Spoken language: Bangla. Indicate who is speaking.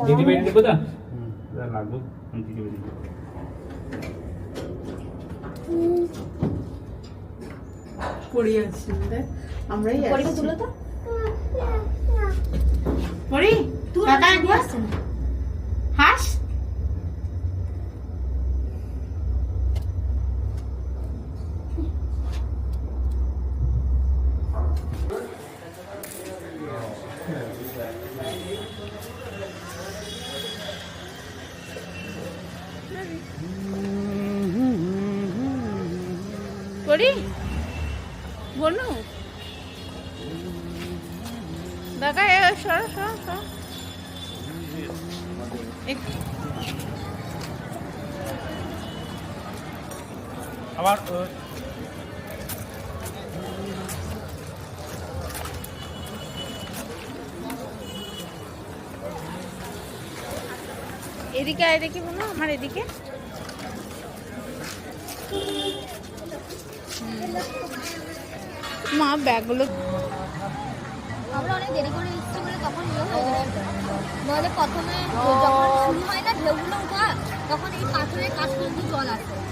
Speaker 1: দিদি বেরিয়ে দেবো তা লাগবো দিদি বেরিয়ে দেবো
Speaker 2: পড়ি আছি আমরাই
Speaker 3: পরীকে তুলো তো
Speaker 2: পড়ি কাকা দিয়ে আসছে না হাস পড়ি বনু দাদা সর সর সর
Speaker 1: আবার
Speaker 3: এদিকে আয় দেখি বনু আমার এদিকে মা ব্যাগগুলো
Speaker 4: আমরা অনেক দেরি করে এসেছি বলে তখন হয়ে গেছে নাহলে প্রথমে যখন শুরু হয় না ঢেউগুলো ওঠা তখন এই পাথরের কাছ পর্যন্ত জল আসে